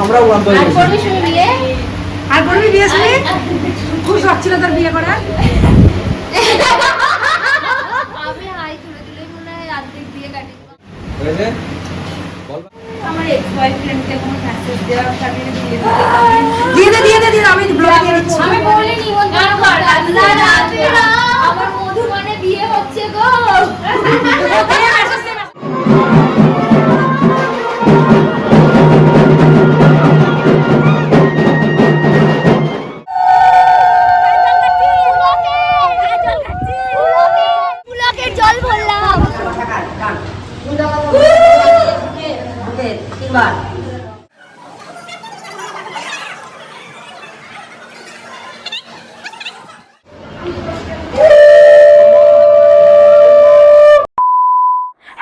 আমরাও বাধ্য হয়ে গেছি। আর করবি বিয়ে শুনে খুব শখ ছিল তোর বিয়ে করার। আমি হাই তুলে তুলে মনে হয় রাত্রির বিয়ে কাটিয়ে হয়েছে আমার এক্স বয়ফ্রেন্ডকে কোনো মেসেজ দেওয়ার কাটিয়ে দিয়ে দে আমি ব্লগে দিয়ে দিচ্ছি। আমি বলে নিমন্ত্রণ কর আমার মধুবনে বিয়ে হচ্ছে গো। জল ভরলাম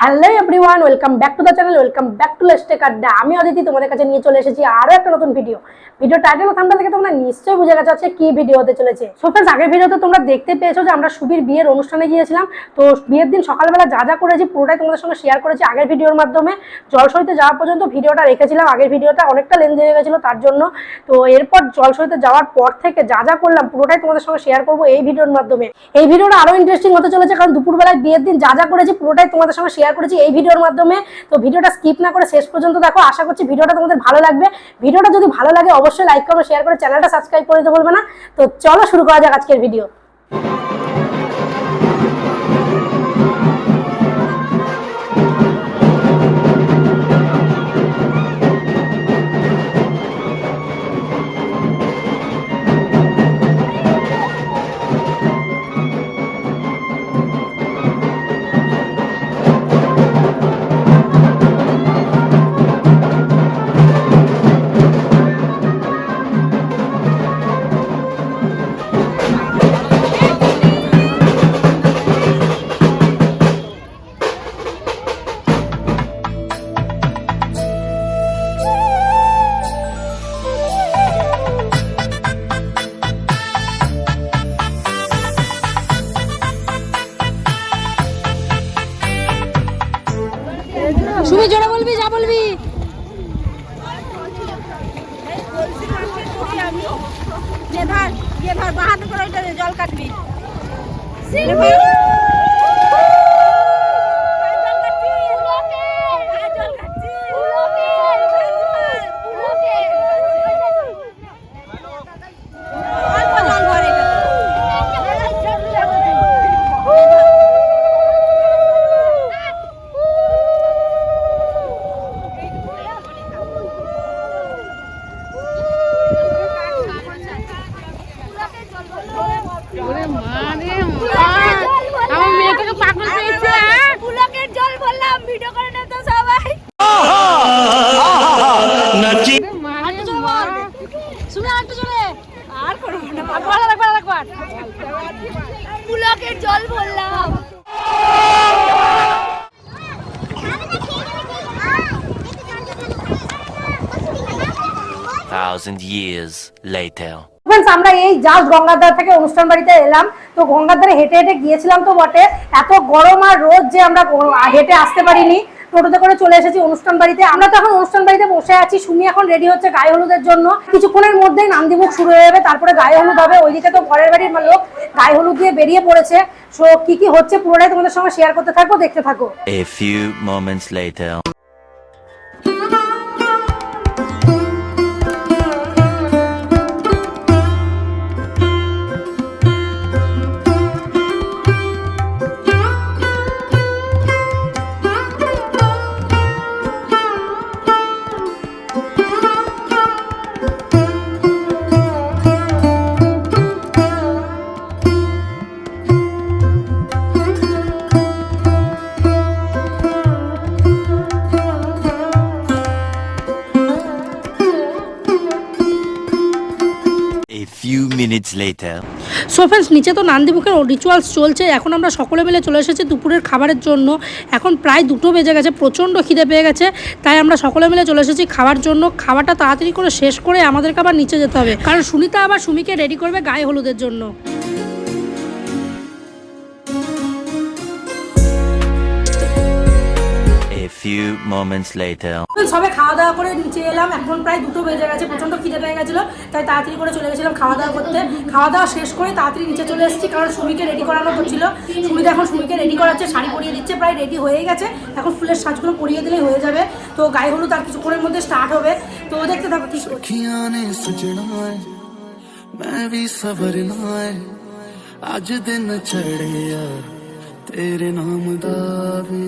hello everyone, welcome back to the channel, welcome back to লেস্টেক আড্ডা। আমি অদিতি তোমাদের কাছে নিয়ে চলে এসেছি আরো একটা নতুন ভিডিও টাইটেল ও থাম্বনেল থেকে তোমরা নিশ্চয়ই বুঝে গেছো আজকে কি ভিডিও হতে চলেছে। সো फ्रेंड्स, আগের ভিডিওতে তোমরা দেখতে পেয়েছো যে আমরা সুবীর বিয়ের অনুষ্ঠানে গিয়েছিলাম। তো বিয়ের দিন সকালবেলা যা যা করেছি পুরোটাই তোমাদের সঙ্গে শেয়ার করেছি আগের ভিডিওর মাধ্যমে। জলসইতে যাওয়া পর্যন্ত ভিডিওটা রেখেছিলাম, আগের ভিডিওটা অনেকটা লেন্থি হয়ে গেছিলো তার জন্য। তো এরপর জলসইতে যাওয়ার পর থেকে যা যা করলাম পুরোটাই তোমাদের সঙ্গে শেয়ার করবো এই ভিডিওর মাধ্যমে। এই ভিডিওটা আরো ইন্টারেস্টিং হতে চলেছে, কারণ দুপুরবেলায় বিয়ের দিন যা যা করেছি পুরোটাই তোমাদের সঙ্গে শেয়ার করেছি এই ভিডিওর মাধ্যমে। তো ভিডিওটা স্কিপ না করে শেষ পর্যন্ত দেখো, আশা করছি ভিডিওটা তোমাদের ভালো লাগবে। ভিডিওটা যদি ভালো লাগে অবশ্যই লাইক করো, শেয়ার করে চ্যানেলটা সাবস্ক্রাইব করে দিতে ভুলবে না। তো চলো শুরু করা যাক আজকের ভিডিও। সুমি জোরে বলবি, যা বলবি। বাহাদুর করে জল কাটবি। পুলকের জল ভরলাম। Thousand years later. फ्रेंड्स, আমরা এই জাস্ট গঙ্গাধার থেকে অনুষ্ঠান বাড়িতে এলাম। তো গঙ্গাধারে হেঁটে হেঁটে গিয়েছিলাম তো বটে, এত গরম আর রোদ যে আমরা হেঁটে আসতে পারিনি, টোটোতে করে চলে এসেছি অনুষ্ঠান বাড়িতে। আমরা তো এখন অনুষ্ঠান বাড়িতে বসে আছি। সুমি এখন রেডি হচ্ছে গায়ে হলুদের জন্য। কিছুক্ষণের মধ্যেই নান্দিমুখ শুরু হয়ে যাবে, তারপরে গায়ে হলুদ হবে। ওইদিকে তো ঘরের বাড়ির লোক গায়ে হলুদ দিয়ে বেরিয়ে পড়েছে। সো কি কি হচ্ছে পুরোটাই তোমাদের সঙ্গে শেয়ার করতে থাকবো, দেখতে থাকো। A few moments later. A few minutes later. So friends, নিচে তো নান্দিমুখের রিচুয়ালস চলছে। এখন আমরা সকলে মিলে চলে এসেছি দুপুরের খাবারের জন্য। এখন প্রায় 2টো বেজে গেছে, প্রচণ্ড খিদে পেয়ে গেছে। তাই আমরা সকলে মিলে চলে এসেছি খাওয়ার জন্য। খাবারটা তাড়াতাড়ি করে শেষ করে আমাদেরকে আবার নিচে যেতে হবে, কারণ সুনিতা আবার সুমিকে রেডি করবে গায়ে হলুদের জন্য। A few moments later. সবে খাওয়া দাওয়া করে নিচে এলাম, এখন প্রায় 2টো বেজে গেছে, প্রচণ্ড খিদে পেয়ে গেছিলো, তাই তাড়াতাড়ি করে চলে গেছিলাম খাওয়া দাওয়া করতে। খাওয়া দাওয়া শেষ করে তাড়াতাড়ি নিচে চলে এসেছি, কারণ সুমিকে রেডি করানো হচ্ছিলো। সুমিতা এখন সুমিকে রেডি করাচ্ছে, শাড়ি পরিয়ে দিচ্ছে, প্রায় রেডি হয়েই গেছে। এখন ফুলের সাজগুলো পরিয়ে দিলেই হয়ে যাবে। তো গায়ে হলুদ আর কিছুক্ষণের মধ্যে স্টার্ট হবে, তো দেখতে থাকো কি आज दिन चढ़िया तेरे नाम दा वे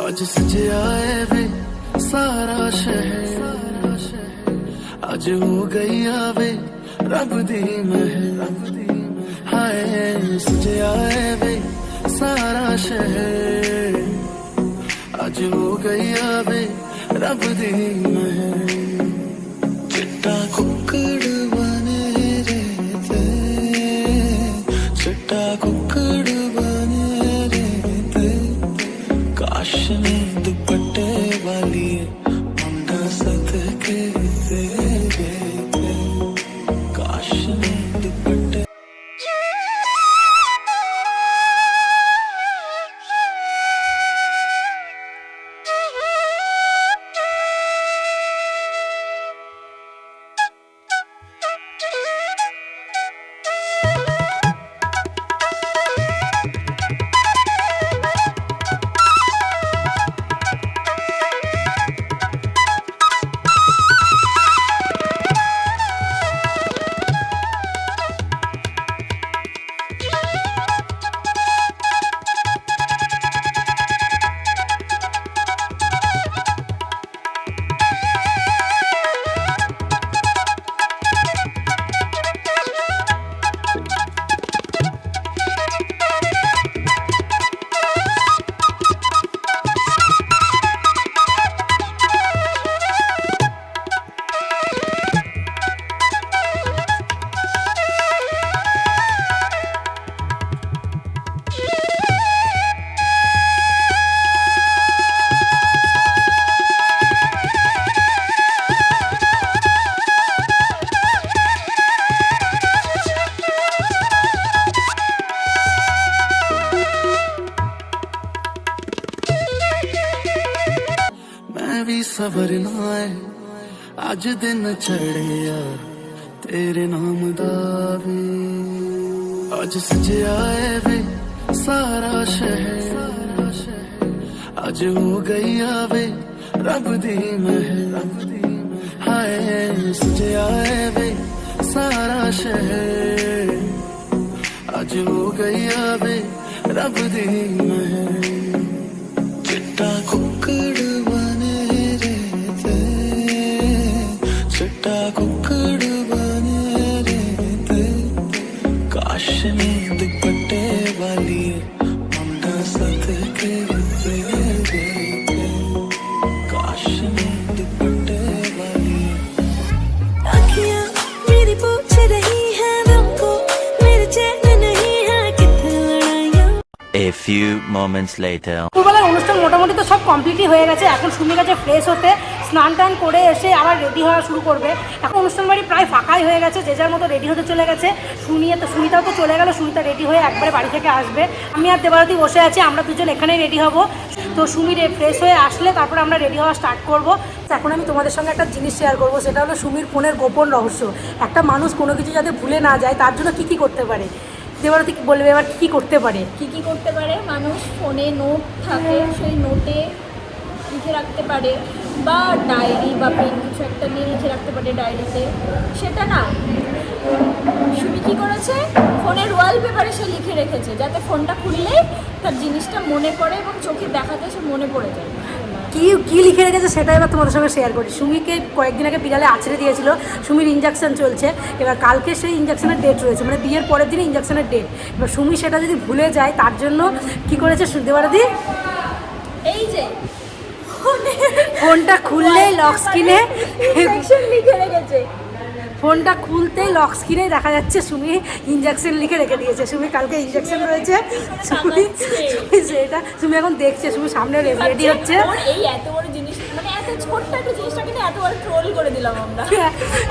आज सजया है वे सारा शहर आज हो गई आवे रब दी महल हाय सजया है वे सारा शहर आज हो गई आवे रब दी महल चिट्टा कुकड़ बने रहते चिट्टा कुकड़ बने रहते काश ने दुपट्टे वाली मुंडा सद के तेरे काश ने दुपट्टे भी सवरना है आज दिन चढ़िया तेरे नाम दा वे आज सजया है वे सारा शहर आज हो गई आवे रब दी महल हाय सजया है वे सारा शहर आज हो गई आवे रब दी महल चिट्टा कुकड़ बने रहते चिट्टा कुकड़ बने रहते काश ने दुपट्टे वाली मुंडा सद के तेरे काश ने दुपट्टे वाली आँखियाँ मेरी पूछ रही है हमको मेरे चैन नहीं है कितने लड़ाइयाँ A few moments later. দুপুরবেলার অনুষ্ঠান মোটামুটি তো সব কমপ্লিটই হয়ে গেছে। এখন সুমি গেছে ফ্রেশ হতে, স্নান টান করে এসে আবার রেডি হওয়া শুরু করবে। এখন অনুষ্ঠান বাড়ি প্রায় ফাঁকাই হয়ে গেছে, যে যার মতো রেডি হতে চলে গেছে। সুমিতাও তো চলে গেল, সুমিতা রেডি হয়ে একবারে বাড়ি থেকে আসবে। আমি আর দেবারতী বসে আছি, আমরা দুজন এখানেই রেডি হব। তো সুমি ফ্রেশ হয়ে আসলে তারপরে আমরা রেডি হওয়া স্টার্ট করব। এখন আমি তোমাদের সঙ্গে একটা জিনিস শেয়ার করবো, সেটা হলো সুমির ফোনের গোপন রহস্য। একটা মানুষ কোনো কিছু যাতে ভুলে না যায় তার জন্য কী কী করতে পারে, দেবারতী বলবে এবার কী করতে পারে। কি করতে পারে? মানুষ ফোনে নোট থাকে, সেই নোটে লিখে রাখতে পারে, বা ডায়েরি বা পেন কিছু একটা নিয়ে লিখে রাখতে পারে ডায়েরিতে। সেটা না, সুমি কী করেছে, ফোনের ওয়ালপেপারে সে লিখে রেখেছে, যাতে ফোনটা খুললেই তার জিনিসটা মনে পড়ে এবং চোখে দেখাতে সে মনে পড়ে যায়। কী লিখে রেখেছে সেটা এবার তোমাদের সঙ্গে শেয়ার করি। সুমিকে কয়েকদিন আগে বিড়ালে আছড়ে দিয়েছিল, সুমির ইঞ্জেকশন চলছে। এবার কালকে সেই ইঞ্জেকশনের ডেট রয়েছে, মানে বিয়ের পরের দিনে ইঞ্জেকশনের ডেট। এবার সুমি সেটা যদি ভুলে যায় তার জন্য কী করেছে দেবারতী, এই যে ফোনটা খুললেই লক স্ক্রিনে ইনজেকশন লিখে রেখেছে। ফোনটা খুলতেই লক স্ক্রিনে দেখা যাচ্ছে সুমি ইঞ্জেকশন লিখে রেখে দিয়েছে। সুমি কালকে ইঞ্জেকশন রয়েছে, সুমি সেটা সুমি এখন দেখছে, সুমি সামনে রেডি হচ্ছে। এই এত বড় জিনিস মানে এত ছোট্ট একটা জিনিসটা কিন্তু এতবার ট্রোল করে দিলাম আমরা।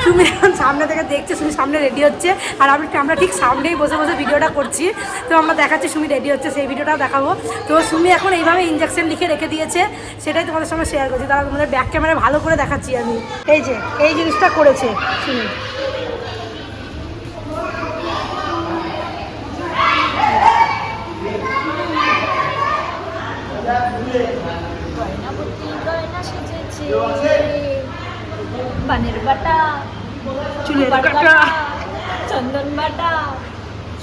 তুমি এখন সামনে থেকে দেখছো সুমি সামনে রেডি হচ্ছে, আর আমরা ঠিক সামনেই বসে বসে ভিডিওটা করছি। তো আমরা দেখাচ্ছি সুমি রেডি হচ্ছে, সেই ভিডিওটাও দেখাবো। তো সুমি এখন এইভাবে ইঞ্জেকশন লিখে রেখে দিয়েছে, সেটাই তোমাদের সঙ্গে শেয়ার করছি। তারা তোমাদের ব্যাক ক্যামেরায় ভালো করে দেখাচ্ছি আমি। এই যে এই জিনিসটা করেছে সুমি। গয়না সেজেছে বানের বাটা, চুলের বাটা, কাটা। চন্দন বাটা,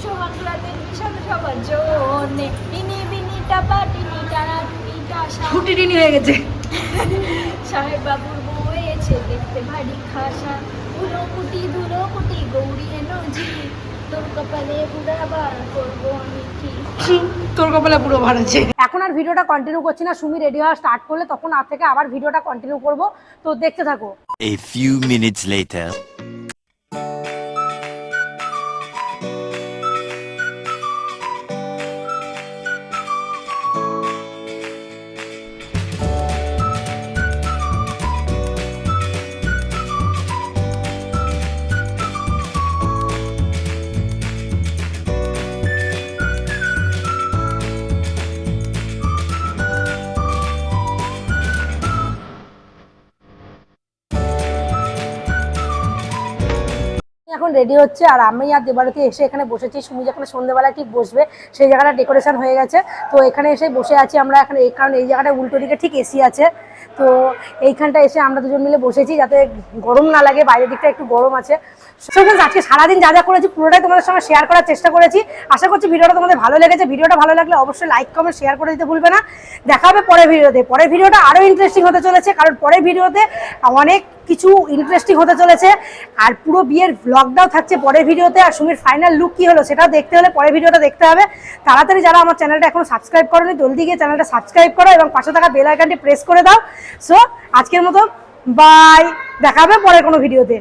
সোহাগ রাতের বিষাদ সবার জন্যে, টিনি বিনি টাপা টিনি টানা টুনি টাসা, ফুটিটিনি হয়ে গেছে। সাহেব বাবুর বউ এসে দেখতে ভারী খাসা, ধুলো কুটি গৌরী এনজি, তোর কপালে বুড়াবার করবো আমি কি। তোর কপালে পুরো ভার আছে। এখন আর ভিডিওটা কন্টিনিউ করছি না, সুমি রেডি হওয়া স্টার্ট করলে তখন আর থেকে আবার ভিডিওটা কন্টিনিউ করব। তো দেখতে থাকো। A few minutes later. এখন রেডি হচ্ছে, আর আমি আর দেবারতী এসে এখানে বসেছি। সুমি যখন সন্ধ্যেবেলায় ঠিক বসবে সেই জায়গাটা ডেকোরেশন হয়ে গেছে। তো এখানে এসে বসে আছি আমরা এখন, এই কারণ এই জায়গাটা উল্টো দিকে ঠিক এসি আছে। তো এইখানটা এসে আমরা দুজন মিলে বসেছি যাতে গরম না লাগে, বাইরের দিকটা একটু গরম আছে। আজকে সারাদিন যা যা করেছি পুরোটাই তোমাদের সঙ্গে শেয়ার করার চেষ্টা করেছি। আশা করছি ভিডিওটা তোমাদের ভালো লেগেছে। ভিডিওটা ভালো লাগলে অবশ্যই লাইক কমেন্ট শেয়ার করে দিতে ভুলবে না। দেখা হবে পরের ভিডিওতে। পরের ভিডিওটা আরও ইন্টারেস্টিং হতে চলেছে, কারণ পরের ভিডিওতে অনেক কিছু ইন্টারেস্টিং হতে চলেছে। আর পুরো বিয়ের ব্লগটাও থাকছে পরের ভিডিওতে। আর সুমির ফাইনাল লুক কী হলো সেটাও দেখতে হলে পরের ভিডিওটা দেখতে হবে। তাড়াতাড়ি যারা আমার চ্যানেলটা এখন সাবস্ক্রাইব করোনি জলদি গিয়ে চ্যানেলটা সাবস্ক্রাইব করো এবং পাশে থাকা বেল আইকনটি প্রেস করে দাও। সো আজকের মতো বাই, দেখা হবে পরের কোনো ভিডিওতে।